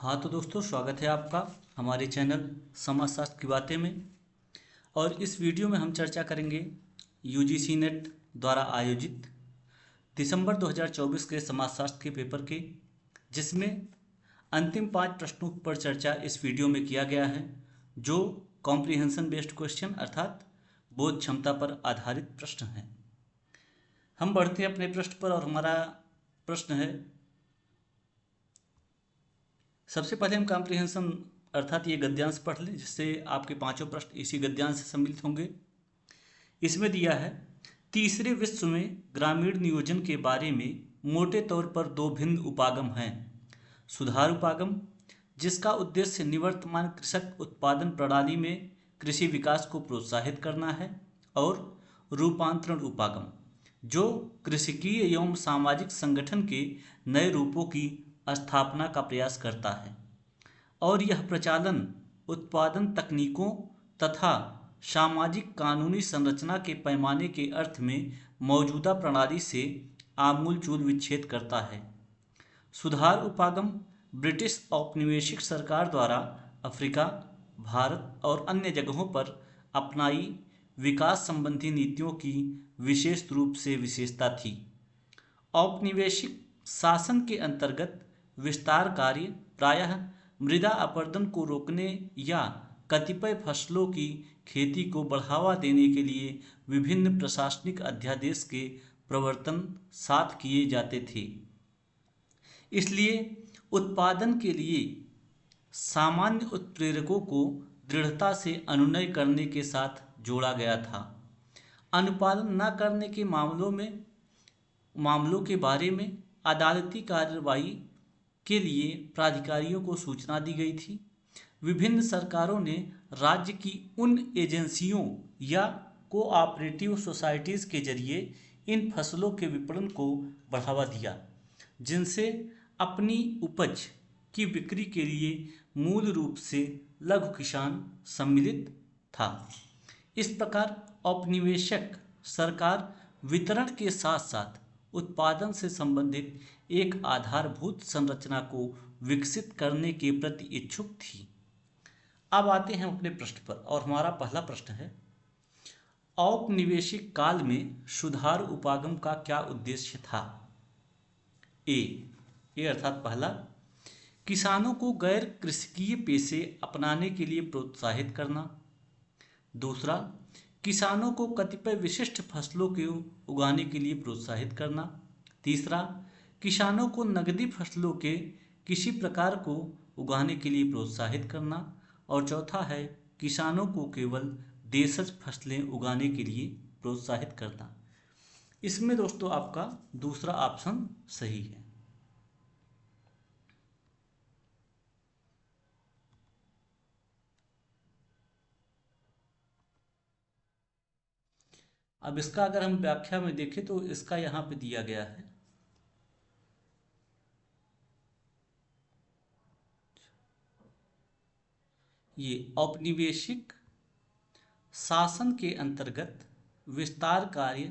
हाँ तो दोस्तों, स्वागत है आपका हमारे चैनल समाजशास्त्र की बातें में। और इस वीडियो में हम चर्चा करेंगे यूजीसी नेट द्वारा आयोजित दिसंबर 2024 के समाजशास्त्र के पेपर के, जिसमें अंतिम 5 प्रश्नों पर चर्चा इस वीडियो में किया गया है, जो कॉम्प्रिहेंशन बेस्ड क्वेश्चन अर्थात बोध क्षमता पर आधारित प्रश्न हैं। हम बढ़ते हैं अपने प्रश्न पर और हमारा प्रश्न है, सबसे पहले हम कॉम्प्रिहेंशन अर्थात ये गद्यांश पढ़ लें, जिससे आपके पांचों प्रश्न इसी गद्यांश से सम्मिलित होंगे। इसमें दिया है, तीसरे विश्व में ग्रामीण नियोजन के बारे में मोटे तौर पर दो भिन्न उपागम हैं। सुधार उपागम, जिसका उद्देश्य निवर्तमान कृषक उत्पादन प्रणाली में कृषि विकास को प्रोत्साहित करना है, और रूपांतरण उपागम, जो कृषिकीय एवं सामाजिक संगठन के नए रूपों की स्थापना का प्रयास करता है, और यह प्रचालन उत्पादन तकनीकों तथा सामाजिक कानूनी संरचना के पैमाने के अर्थ में मौजूदा प्रणाली से आमूलचूल विच्छेद करता है। सुधार उपागम ब्रिटिश औपनिवेशिक सरकार द्वारा अफ्रीका, भारत और अन्य जगहों पर अपनाई विकास संबंधी नीतियों की विशेष रूप से विशेषता थी। औपनिवेशिक शासन के अंतर्गत विस्तार कार्य प्रायः मृदा अपरदन को रोकने या कतिपय फसलों की खेती को बढ़ावा देने के लिए विभिन्न प्रशासनिक अध्यादेश के प्रवर्तन साथ किए जाते थे। इसलिए उत्पादन के लिए सामान्य उत्प्रेरकों को दृढ़ता से अनुनय करने के साथ जोड़ा गया था। अनुपालन न करने के मामलों के बारे में अदालती कार्रवाई के लिए प्राधिकारियों को सूचना दी गई थी। विभिन्न सरकारों ने राज्य की उन एजेंसियों या कोऑपरेटिव सोसाइटीज़ के जरिए इन फसलों के विपणन को बढ़ावा दिया, जिनसे अपनी उपज की बिक्री के लिए मूल रूप से लघु किसान सम्मिलित था। इस प्रकार औपनिवेशिक सरकार वितरण के साथ साथ उत्पादन से संबंधित एक आधारभूत संरचना को विकसित करने के प्रति इच्छुक थी। अब आते हैं अपने प्रश्न पर, और हमारा पहला प्रश्न है, औपनिवेशिक काल में सुधार उपागम का क्या उद्देश्य था? ए अर्थात पहला, किसानों को गैर कृषिकीय पेशे अपनाने के लिए प्रोत्साहित करना। दूसरा, किसानों को कतिपय विशिष्ट फसलों के उगाने के लिए प्रोत्साहित करना। तीसरा, किसानों को नकदी फसलों के किसी प्रकार को उगाने के लिए प्रोत्साहित करना। और चौथा है, किसानों को केवल देशज फसलें उगाने के लिए प्रोत्साहित करना। इसमें दोस्तों आपका दूसरा ऑप्शन सही है। अब इसका अगर हम व्याख्या में देखें तो इसका यहाँ पे दिया गया है, ये औपनिवेशिक शासन के अंतर्गत विस्तार कार्य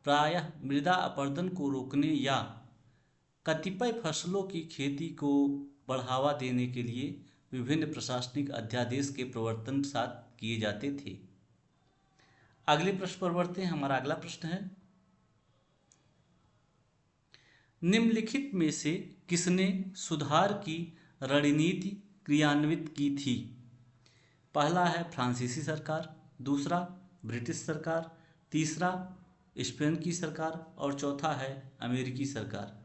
प्रायः मृदा अपरदन को रोकने या कतिपय फसलों की खेती को बढ़ावा देने के लिए विभिन्न प्रशासनिक अध्यादेश के प्रवर्तन साथ किए जाते थे। अगले प्रश्न पर बढ़ते हैं। हमारा अगला प्रश्न है, निम्नलिखित में से किसने सुधार की रणनीति क्रियान्वित की थी? पहला है फ्रांसीसी सरकार, दूसरा ब्रिटिश सरकार, तीसरा स्पेन की सरकार, और चौथा है अमेरिकी सरकार।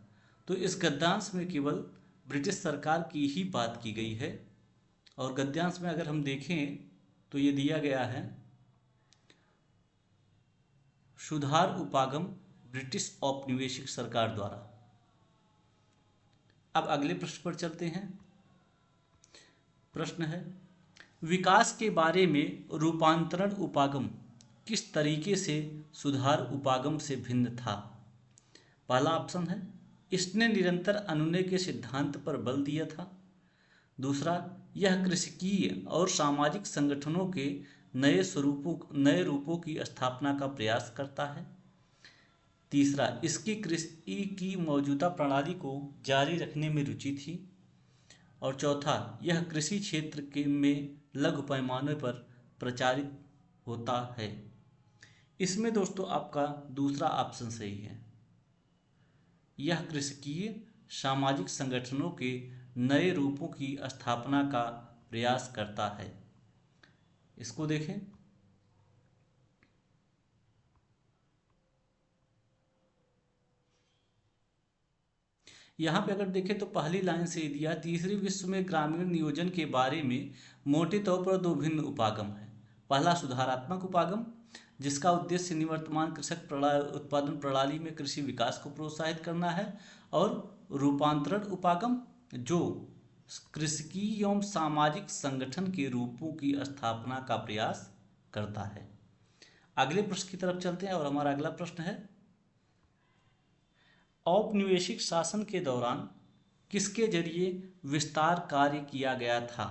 तो इस गद्यांश में केवल ब्रिटिश सरकार की ही बात की गई है। और गद्यांश में अगर हम देखें तो ये दिया गया है, सुधार उपागम ब्रिटिश औपनिवेशिक सरकार द्वारा। अब अगले प्रश्न पर चलते हैं। प्रश्न है, विकास के बारे में रूपांतरण उपागम किस तरीके से सुधार उपागम से भिन्न था? पहला ऑप्शन है, इसने निरंतर अनुनय के सिद्धांत पर बल दिया था। दूसरा, यह कृषिकीय और सामाजिक संगठनों के नए रूपों की स्थापना का प्रयास करता है। तीसरा, इसकी कृषि की मौजूदा प्रणाली को जारी रखने में रुचि थी। और चौथा, यह कृषि क्षेत्र के में लघु पैमाने पर प्रचारित होता है। इसमें दोस्तों आपका दूसरा ऑप्शन सही है। यह कृषकीय सामाजिक संगठनों के नए रूपों की स्थापना का प्रयास करता है। इसको देखें, यहाँ पे अगर देखें तो पहली लाइन से दिया, तीसरे विश्व में ग्रामीण नियोजन के बारे में मोटे तौर पर दो भिन्न उपागम हैं। पहला सुधारात्मक उपागम, जिसका उद्देश्य निवर्तमान कृषक उत्पादन प्रणाली में कृषि विकास को प्रोत्साहित करना है, और रूपांतरण उपागम, जो कृषकीय एवं सामाजिक संगठन के रूपों की स्थापना का प्रयास करता है। अगले प्रश्न की तरफ चलते हैं और हमारा अगला प्रश्न है, औपनिवेशिक शासन के दौरान किसके जरिए विस्तार कार्य किया गया था?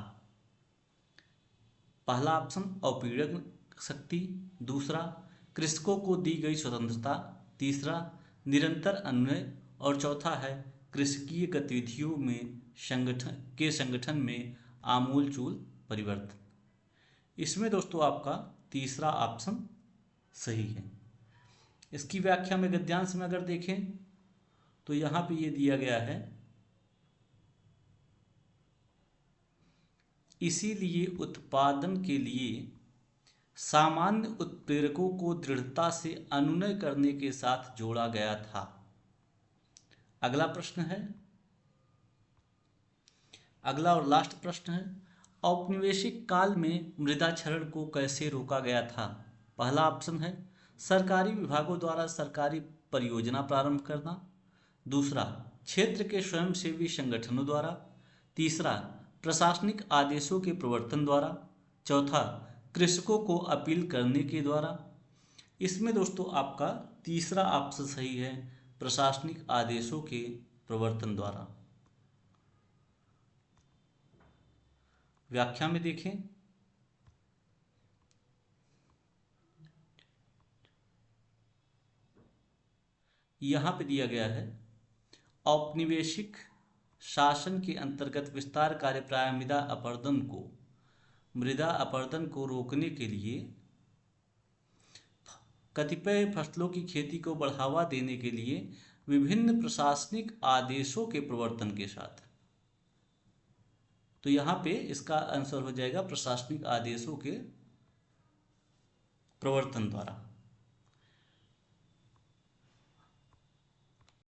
पहला ऑप्शन औपीड़न शक्ति, दूसरा कृषकों को दी गई स्वतंत्रता, तीसरा निरंतर अन्वय, और चौथा है कृषकीय गतिविधियों में संगठन में आमूलचूल परिवर्तन। इसमें दोस्तों आपका तीसरा ऑप्शन सही है। इसकी व्याख्या में गद्यांश में अगर देखें तो यहाँ पे ये दिया गया है, इसीलिए उत्पादन के लिए सामान्य उत्प्रेरकों को दृढ़ता से अनुनय करने के साथ जोड़ा गया था। अगला प्रश्न है, अगला और लास्ट प्रश्न है, औपनिवेशिक काल में मृदा क्षरण को कैसे रोका गया था? पहला ऑप्शन है सरकारी विभागों द्वारा सरकारी परियोजना प्रारंभ करना, दूसरा क्षेत्र के स्वयंसेवी संगठनों द्वारा, तीसरा प्रशासनिक आदेशों के प्रवर्तन द्वारा, चौथा कृषकों को अपील करने के द्वारा। इसमें दोस्तों आपका तीसरा ऑप्शन सही है, प्रशासनिक आदेशों के प्रवर्तन द्वारा। व्याख्या में देखें, यहां पे दिया गया है, औपनिवेशिक शासन के अंतर्गत विस्तार कार्य प्राय मृदा अपरदन को रोकने के लिए कतिपय फसलों की खेती को बढ़ावा देने के लिए विभिन्न प्रशासनिक आदेशों के प्रवर्तन के साथ। तो यहाँ पे इसका आंसर हो जाएगा प्रशासनिक आदेशों के प्रवर्तन द्वारा।